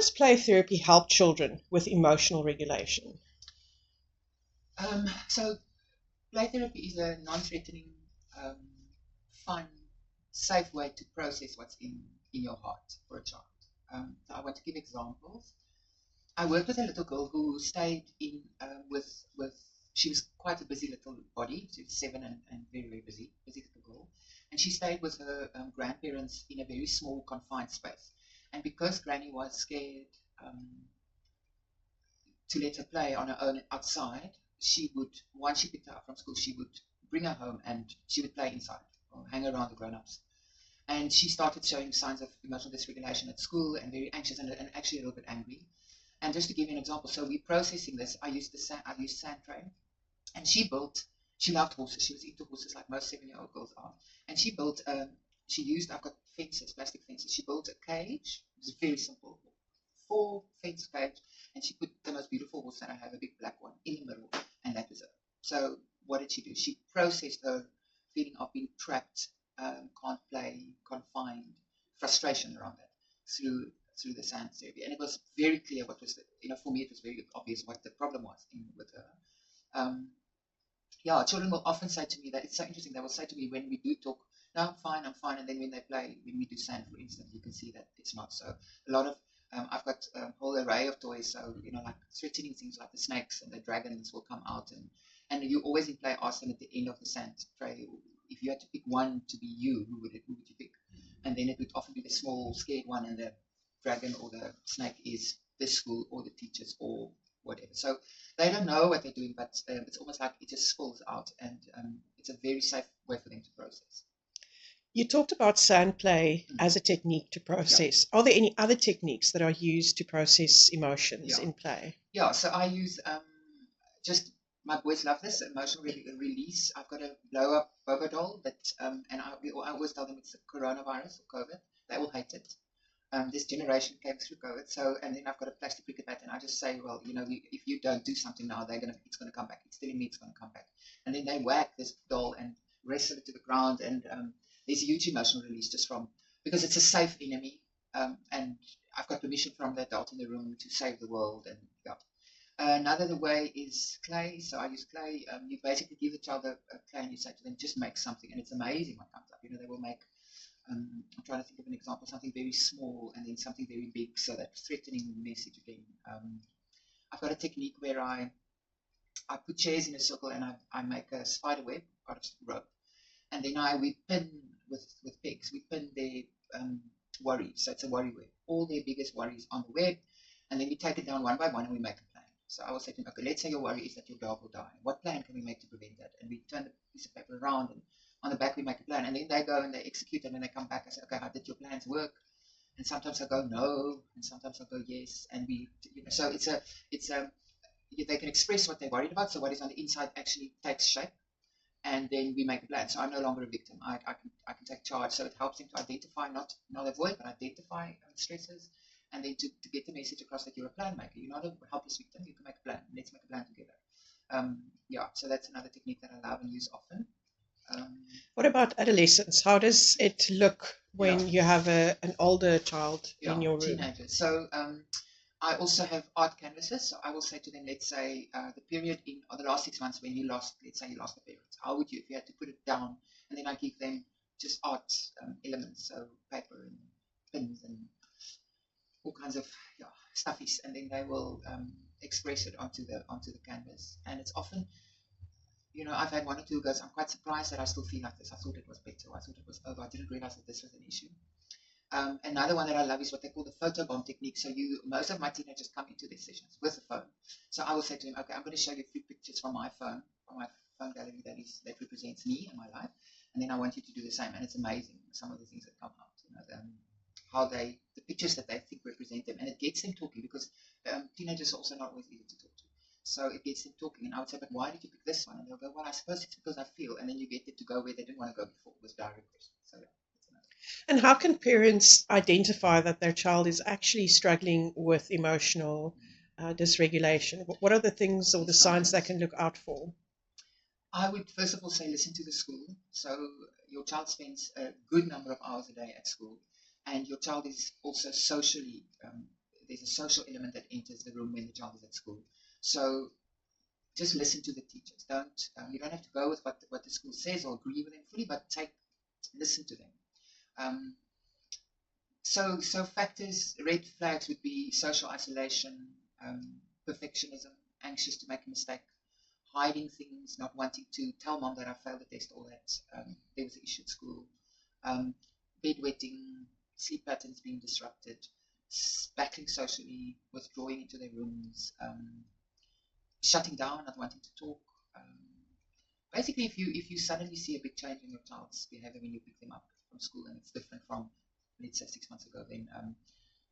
does play therapy help children with emotional regulation? So play therapy is a non-threatening, um, fun, safe way to process what's in your heart for a child. So I want to give examples. I worked with a little girl who stayed in with. She was quite a busy little body. She was 7 and very very busy little girl, and she stayed with her grandparents in a very small confined space. And because Granny was scared um, to let her play on her own outside, she would once she picked her up from school, she would bring her home and she would play inside or hang around the grown-ups. And she started showing signs of emotional dysregulation at school and very anxious and actually a little bit angry. And just to give you an example, so we're processing this. I used sand tray, and she loved horses. She was into horses like most 7-year-old girls are. And she built. I've got fences, plastic fences. She built a cage. It was very simple, 4 fence cage, and she put the most beautiful horse that I have, a big black one, in the middle, and that was it. So what did she do? She processed her feeling of being trapped, can't play, confined, frustration around that through the sand therapy. And it was very clear what was for me it was very obvious what the problem was with her. Um, yeah, children will often say to me that it's so interesting. They will say to me when we do talk, no, I'm fine. And then when they play, when we do sand, for instance, you can see that it's not so. A lot of, I've got a whole array of toys. So, like threatening things like the snakes and the dragons will come out. And you always in play ask them at the end of the sand tray, if you had to pick one to be you, who would you pick? And then it would often be the small, scared one, and the dragon or the snake is the school or the teachers or whatever. So they don't know what they're doing, but it's almost like it just spills out, and it's a very safe way for them to process. You talked about sand play Mm. as a technique to Yeah. process. Are there any other techniques that are used to process emotions Yeah. in play? Yeah, so I use just my boys love this emotional release. I've got a blow up boba doll and I always tell them it's the coronavirus or COVID. They all hate it. This generation came through COVID, so and then I've got a plastic cricket bat, and I just say, well, if you don't do something now, it's gonna come back. It's telling me it's gonna come back, and then they whack this doll and wrestle it to the ground, and there's a huge emotional release just from because it's a safe enemy, and I've got permission from the adult in the room to save the world, and yeah. Another way is clay. So I use clay. You basically give the child a clay and you say to them, just make something, and it's amazing what comes up. They will make I'm trying to think of an example, something very small and then something very big, so that threatening message again. I've got a technique where I put chairs in a circle and I make a spider web out of rope, and then we pin with pegs. We pin their worries, so it's a worry web, all their biggest worries on the web, and then we take it down one by one and we make a plan. So I will say to them, okay, let's say your worry is that your dog will die. What plan can we make to prevent that? And we turn the piece of paper around, and on the back we make a plan, and then they go and they execute, and then they come back and say, okay, how did your plans work? And sometimes I go no, and sometimes I go yes, and so it's a they can express what they're worried about. So what is on the inside actually takes shape, and then we make a plan. So I'm no longer a victim. I can take charge. So it helps them to identify, not avoid, but identify stresses, and then to get the message across that you're a plan maker. You're not a helpless victim. You can make a plan. Let's make a plan together. Yeah, so that's another technique that I love and use often. What about adolescence? How does it look Yeah, when you have an older child yeah, in your room? teenagers. So I also have art canvases. So I will say to them, let's say the period in the last 6 months when you lost, let's say you lost a parent. How would you, if you had to put it down? And then I give them just art elements, so paper and pins and all kinds of stuffies, and then they will express it onto the canvas. And it's often, I've had one or two girls. I'm quite surprised that I still feel like this. I thought it was better. I thought it was over. I didn't realize that this was an issue. Another one that I love is what they call the photo bomb technique. So most of my teenagers come into these sessions with a phone. So I will say to them, okay, I'm going to show you a few pictures from my phone gallery that represents me and my life, and then I want you to do the same. And it's amazing some of the things that come out. How the pictures that they think represent them, and it gets them talking because teenagers are also not always easy to talk to. So it gets them talking, and I would say, but why did you pick this one? And they'll go, well, I suppose it's because I feel, and then you get them to go where they didn't want to go before with direct questions. So yeah, that's another. And how can parents identify that their child is actually struggling with emotional dysregulation? What are the things or the signs they can look out for? I would first of all say listen to the school. So your child spends a good number of hours a day at school, and your child is also socially there's a social element that enters the room when the child is at school. So just listen to the teachers. Don't You don't have to go with what the school says or agree with them fully, but listen to them. Um, so factors, red flags would be social isolation, perfectionism, anxious to make a mistake, hiding things, not wanting to tell mom that I failed the test or that there was an issue at school, um, bedwetting, sleep patterns being disrupted, battling socially, withdrawing into their rooms, shutting down, not wanting to talk. Basically, if you suddenly see a big change in your child's behavior when you pick them up from school and it's different from, let's say, 6 months ago, then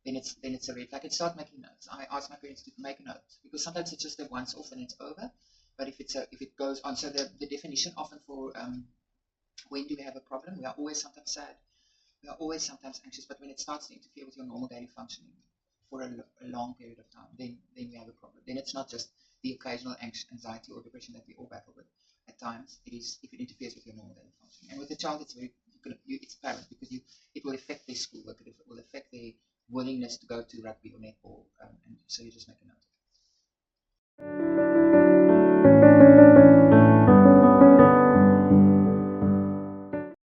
it's a red flag. And start making notes. I ask my parents to make a note because sometimes it's just a once off and it's over. But if it goes on, so the definition often for when do we have a problem? We are always sometimes sad. We are always sometimes anxious. But when it starts to interfere with your normal daily functioning for a long period of time, then we have a problem. Then it's not just the occasional anxiety or depression that we all battle with. At times, it is if it interferes with your normal daily functioning. And with the child, it's apparent because it will affect their schoolwork. It will affect their willingness to go to rugby or netball. And so you just make a